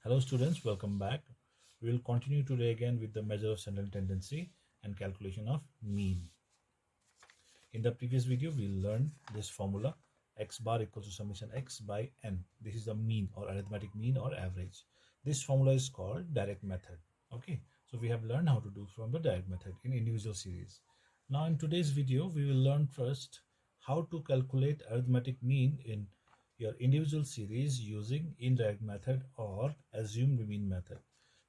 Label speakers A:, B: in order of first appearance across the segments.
A: Hello students, welcome back. We will continue today again with the measure of central tendency and calculation of mean. In the previous video, we learned this formula x bar equals to summation x by n. This is the mean or arithmetic mean or average. This formula is called direct method. Okay, so we have learned how to do from the direct method in individual series. Now in today's video, we will learn first how to calculate arithmetic mean in your individual series using indirect method or assumed mean method.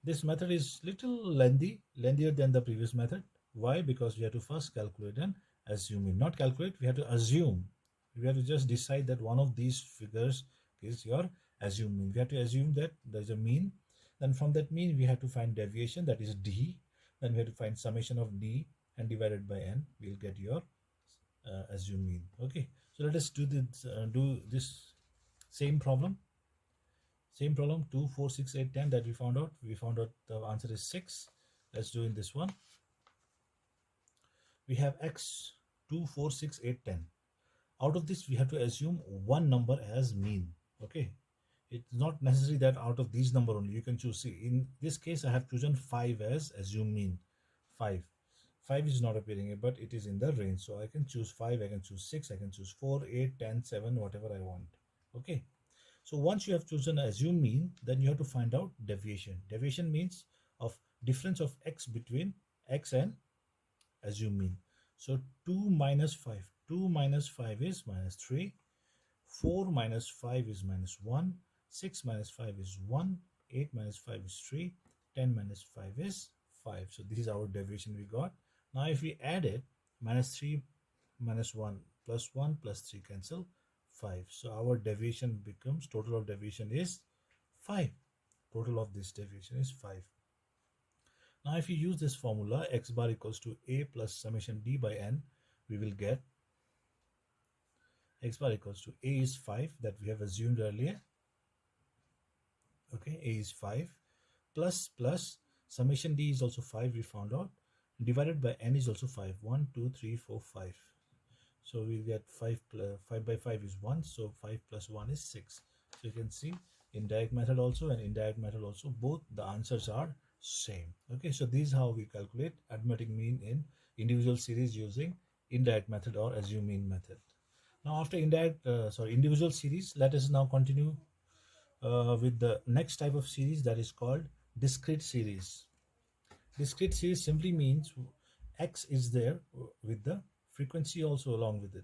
A: This method is little lengthier than the previous method. Why? Because we have to first calculate and assume mean. Not calculate, we have to assume. We have to just decide that one of these figures is your assumed mean. We have to assume that there is a mean. Then from that mean, we have to find deviation, that is d. Then we have to find summation of d and divided by n. We'll get your assumed mean. Okay, so let us do this same problem. 2, 4, 6, 8, 10 that we found out. We found out the answer is 6. Let's do in this one. We have x 2, 4, 6, 8, 10. Out of this, we have to assume one number as mean. Okay, it's not necessary that out of these number only you can choose. See, in this case, I have chosen 5 as assume mean. 5 is not appearing here, but it is in the range. So I can choose 5, I can choose 6, I can choose 4, 8, 10, 7, whatever I want. Okay. So once you have chosen assume mean, then you have to find out deviation. Deviation means of difference of x between x and assume mean. So 2 minus 5. 2 minus 5 is minus 3. 4 minus 5 is minus 1. 6 minus 5 is 1. 8 minus 5 is 3. 10 minus 5 is 5. So this is our deviation we got. Now if we add it, minus 3 minus 1 plus 1 plus 3 cancel. 5. So our deviation becomes, total of deviation is 5. Total of this deviation is 5. Now if you use this formula, x bar equals to a plus summation d by n, we will get x bar equals to a is 5 that we have assumed earlier. Okay, a is 5 plus summation d is also 5 we found out, divided by n is also 5. 1, 2, 3, 4, 5. So we get 5 by 5 is 1. So 5 plus 1 is 6. So you can see in direct method also and indirect method also, both the answers are same. Okay, so this is how we calculate arithmetic mean in individual series using indirect method or assume mean method. Now after individual series, let us now continue with the next type of series, that is called discrete series. Discrete series simply means x is there with the frequency also along with it.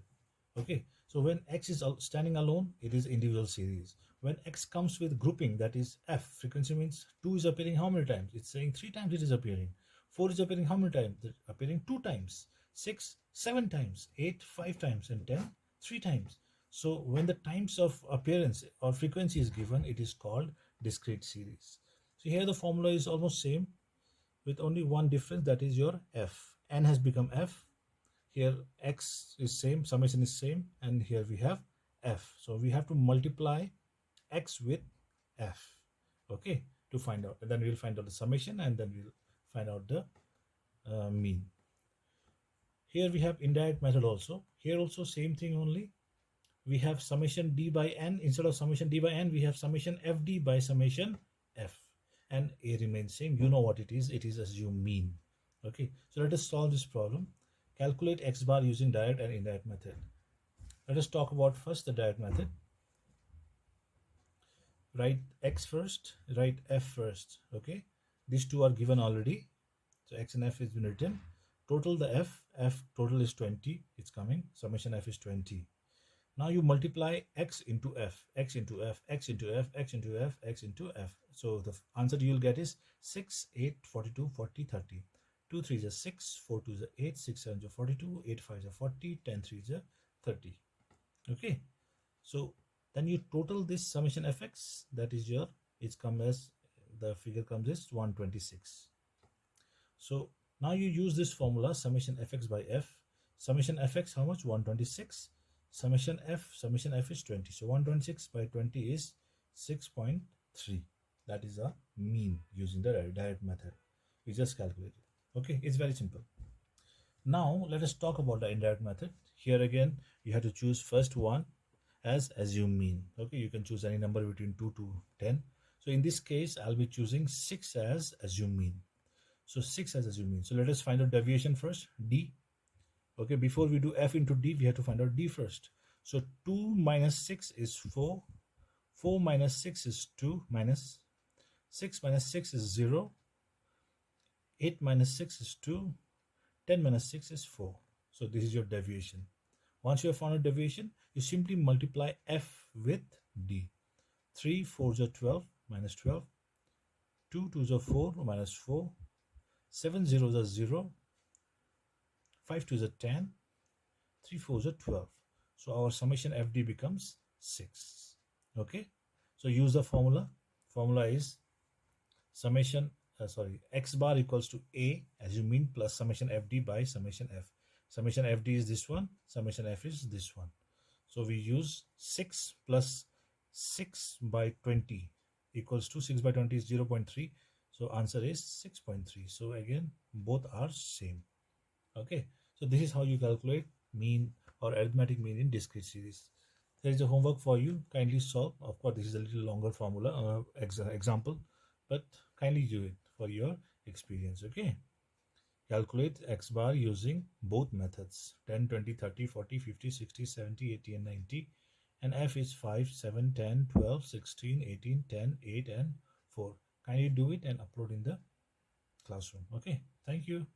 A: Okay, so when x is standing alone, it is individual series. When x comes with grouping, that is f, frequency means 2 is appearing how many times? It's saying 3 times it is appearing. 4 is appearing how many times? It's appearing 2 times. 6, 7 times. 8, 5 times. And 10, 3 times. So when the times of appearance or frequency is given, it is called discrete series. So here the formula is almost same with only one difference, that is your f. N has become f. Here x is same, summation is same, and here we have f. So we have to multiply x with f, okay, to find out. And then we'll find out the summation, and then we'll find out the mean. Here we have indirect method also. Here also same thing only. We have summation d by n. Instead of summation d by n, we have summation fd by summation f. And a remains same. You know what it is. It is assume mean. Okay, so let us solve this problem. Calculate x bar using direct and indirect method. Let us talk about first the direct method. Write x first, write f first. Okay, these two are given already. So x and f has been written. Total the f total is 20. It's coming. Summation f is 20. Now you multiply x into f, x into f, x into f, x into f, x into f. So the answer you'll get is 6, 8, 42, 40, 30. 2 3 is 6, 4 2 is 8, 6 7 is 42, 8 5 is 40, 10 3 is 30. Okay, so then you total this summation fx, that is your, it's come as, the figure comes as 126. So now you use this formula, summation fx by f. Summation fx how much? 126. Summation f is 20. So 126 by 20 is 6.3. That is a mean using the direct method. We just calculated. Okay, it's very simple. Now let us talk about the indirect method. Here again, you have to choose first one as assume mean. Okay, you can choose any number between 2 to 10. So in this case, I'll be choosing 6 as assume mean. So 6 as assume mean. So let us find out deviation first, D. Okay, before we do F into D, we have to find out D first. So 2 minus 6 is 4. 4 minus 6 is 2 minus 6 minus 6 is 0. 8 minus 6 is 2. 10 minus 6 is 4. So this is your deviation. Once you have found a deviation, you simply multiply F with D. 3 4s are 12 minus 12. 2 2s are 4 minus 4. 7 zeros are 0. 5 2s are 10. 3 4s are 12. So our summation FD becomes 6. Okay. So use the formula. Formula is summation, x bar equals to A as you mean plus summation FD by summation F. Summation FD is this one. Summation F is this one. So we use 6 plus 6 by 20 equals to 6 by 20 is 0.3. So answer is 6.3. So again, both are same. Okay. So this is how you calculate mean or arithmetic mean in discrete series. There is a homework for you. Kindly solve. Of course, this is a little longer formula example, but kindly do it for your experience. Okay. Calculate x bar using both methods 10, 20, 30, 40, 50, 60, 70, 80 and 90. And F is 5, 7, 10, 12, 16, 18, 10, 8 and 4. Kindly do it and upload in the classroom. Okay. Thank you.